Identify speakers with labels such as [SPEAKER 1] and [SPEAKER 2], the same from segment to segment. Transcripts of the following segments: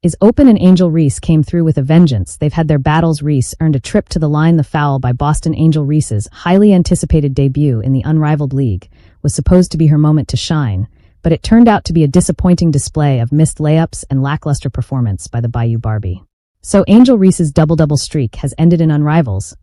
[SPEAKER 1] is open and Angel Reese came through with a vengeance. They've had their battles. Reese earned a trip to the line. The foul by Boston. Angel Reese's highly anticipated debut in the Unrivaled League was supposed to be her moment to shine, but it turned out to be a disappointing display of missed layups and lackluster performance by the Bayou Barbie. So Angel Reese's double-double streak has ended in Unrivals.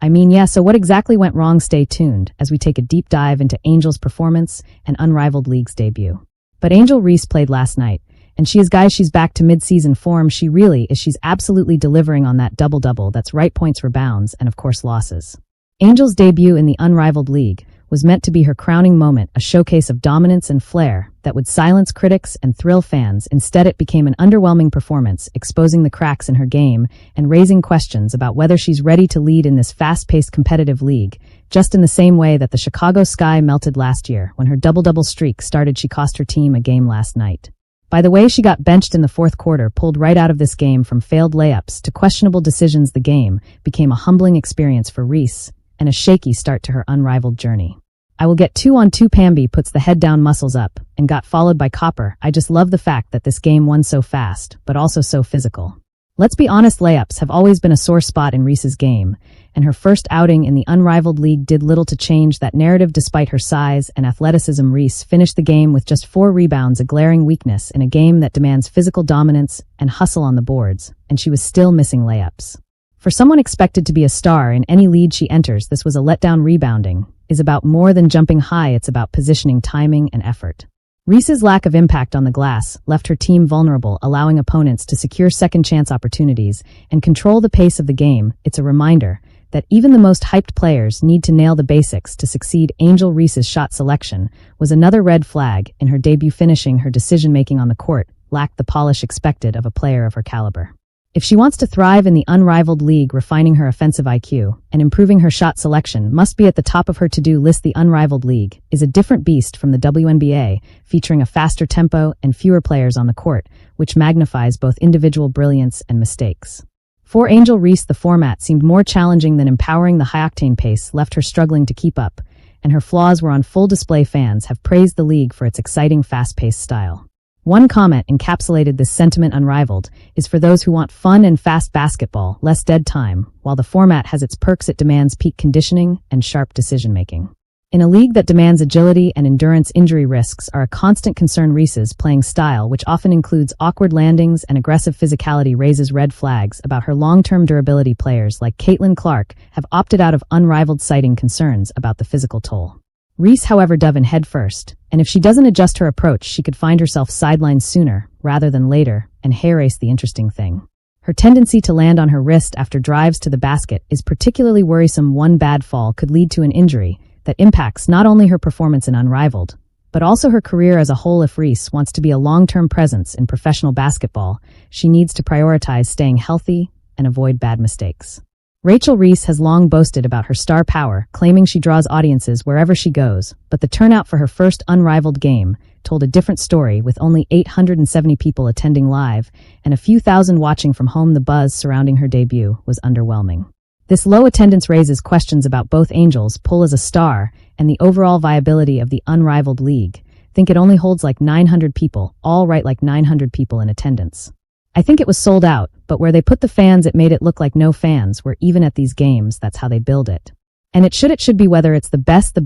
[SPEAKER 1] So what exactly went wrong? Stay tuned as we take a deep dive into Angel's performance and Unrivaled League's debut. But Angel Reese played last night, and she's back to mid-season form. She really is. She's absolutely delivering on that double-double. That's right, points, rebounds, and of course losses. Angel's debut in the Unrivaled League was meant to be her crowning moment, a showcase of dominance and flair that would silence critics and thrill fans. Instead, it became an underwhelming performance, exposing the cracks in her game and raising questions about whether she's ready to lead in this fast-paced competitive league, just in the same way that the Chicago sky melted last year. When her double-double streak started, she cost her team a game last night. By the way, she got benched in the fourth quarter, pulled right out of this game from failed layups to questionable decisions. The game became a humbling experience for Reese and a shaky start to her unrivaled journey. I will get 2-on-2. Pamby puts the head down, muscles up, and got followed by Copper. I just love the fact that this game won so fast, but also so physical. Let's be honest, layups have always been a sore spot in Reese's game, and her first outing in the Unrivaled League did little to change that narrative. Despite her size and athleticism, Reese finished the game with just 4 rebounds, a glaring weakness in a game that demands physical dominance and hustle on the boards, and she was still missing layups. For someone expected to be a star in any lead she enters, this was a letdown. Rebounding is about more than jumping high, it's about positioning, timing, and effort. Reese's lack of impact on the glass left her team vulnerable, allowing opponents to secure second-chance opportunities and control the pace of the game. It's a reminder that even the most hyped players need to nail the basics to succeed. Angel Reese's shot selection was another red flag in her debut. Finishing, her decision-making on the court lacked the polish expected of a player of her caliber. If she wants to thrive in the Unrivaled League, refining her offensive IQ and improving her shot selection must be at the top of her to-do list. The Unrivaled League is a different beast from the WNBA, featuring a faster tempo and fewer players on the court, which magnifies both individual brilliance and mistakes. For Angel Reese, the format seemed more challenging than empowering. The high-octane pace left her struggling to keep up, and her flaws were on full display. Fans have praised the league for its exciting, fast-paced style. One comment encapsulated this sentiment: Unrivaled is for those who want fun and fast basketball, less dead time. While the format has its perks, it demands peak conditioning and sharp decision-making. In a league that demands agility and endurance, injury risks are a constant concern. Reese's playing style, which often includes awkward landings and aggressive physicality, raises red flags about her long-term durability. Players like Caitlin Clark have opted out of Unrivaled, citing concerns about the physical toll. Reese, however, dove in head first, and if she doesn't adjust her approach, she could find herself sidelined sooner rather than later and hair-ace. The interesting thing: her tendency to land on her wrist after drives to the basket is particularly worrisome. One bad fall could lead to an injury that impacts not only her performance in Unrivaled, but also her career as a whole. If Reese wants to be a long-term presence in professional basketball, she needs to prioritize staying healthy and avoid bad mistakes. Rachel Reese has long boasted about her star power, claiming she draws audiences wherever she goes, but the turnout for her first Unrivaled game told a different story, with only 870 people attending live and a few thousand watching from home. The buzz surrounding her debut was underwhelming. This low attendance raises questions about both Angel's pull as a star and the overall viability of the Unrivaled League. Think it only holds like 900 people, all right, like 900 people in attendance. I think it was sold out, but where they put the fans, it made it look like no fans were even at these games. That's how they build it. And it should be, whether it's the best,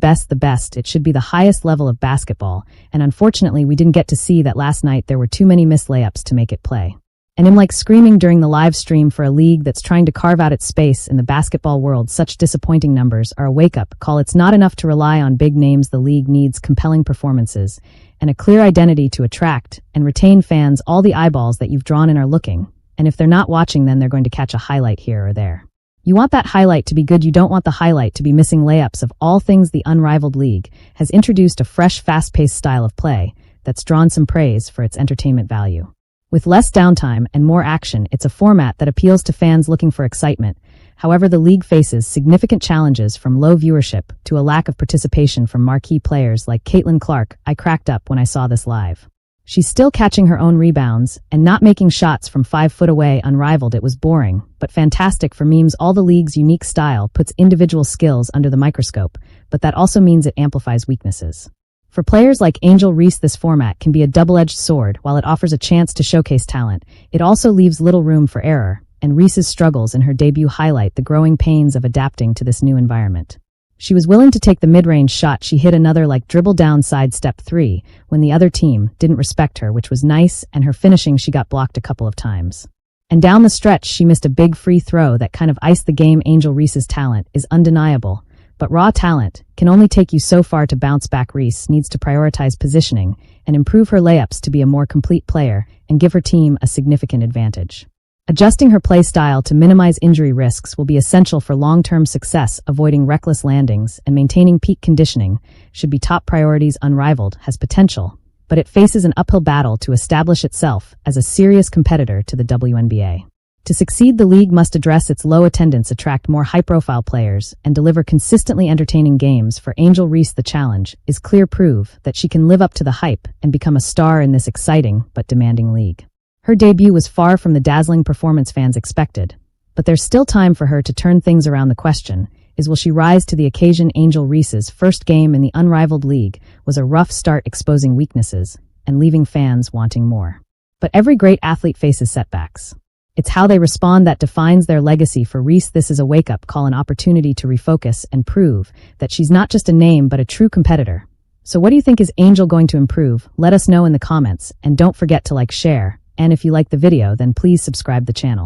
[SPEAKER 1] it should be the highest level of basketball. And unfortunately, we didn't get to see that last night. There were too many missed layups to make it play. And I'm like screaming during the live stream for a league that's trying to carve out its space in the basketball world. Such disappointing numbers are a wake-up call. It's not enough to rely on big names. The league needs compelling performances and a clear identity to attract and retain fans. All the eyeballs that you've drawn in are looking, and if they're not watching, then they're going to catch a highlight here or there. You want that highlight to be good. You don't want the highlight to be missing layups. Of all things, the Unrivaled League has introduced a fresh, fast-paced style of play that's drawn some praise for its entertainment value. With less downtime and more action, it's a format that appeals to fans looking for excitement. However, the league faces significant challenges, from low viewership to a lack of participation from marquee players like Caitlin Clark. I cracked up when I saw this live. She's still catching her own rebounds and not making shots from 5 foot away. Unrivaled, it was boring, but fantastic for memes. All the league's unique style puts individual skills under the microscope, but that also means it amplifies weaknesses. For players like Angel Reese, this format can be a double-edged sword. While it offers a chance to showcase talent, it also leaves little room for error, and Reese's struggles in her debut highlight the growing pains of adapting to this new environment. She was willing to take the mid-range shot. She hit another dribble down sidestep 3 when the other team didn't respect her, which was nice, and her finishing, she got blocked a couple of times. And down the stretch, she missed a big free throw that kind of iced the game. Angel Reese's talent is undeniable, but raw talent can only take you so far to bounce back. Reese needs to prioritize positioning and improve her layups to be a more complete player and give her team a significant advantage. Adjusting her play style to minimize injury risks will be essential for long-term success. Avoiding reckless landings and maintaining peak conditioning should be top priorities. Unrivaled has potential, but it faces an uphill battle to establish itself as a serious competitor to the WNBA. To succeed, the league must address its low attendance, attract more high-profile players, and deliver consistently entertaining games. For Angel Reese, the challenge is clear proof that she can live up to the hype and become a star in this exciting but demanding league. Her debut was far from the dazzling performance fans expected, but there's still time for her to turn things around. The question is, will she rise to the occasion? Angel Reese's first game in the Unrivaled league was a rough start, exposing weaknesses and leaving fans wanting more. But every great athlete faces setbacks. It's how they respond that defines their legacy. For Reese, this is a wake-up call, an opportunity to refocus and prove that she's not just a name but a true competitor. So what do you think? Is Angel going to improve? Let us know in the comments, and don't forget to share, and if you like the video, then please subscribe the channel.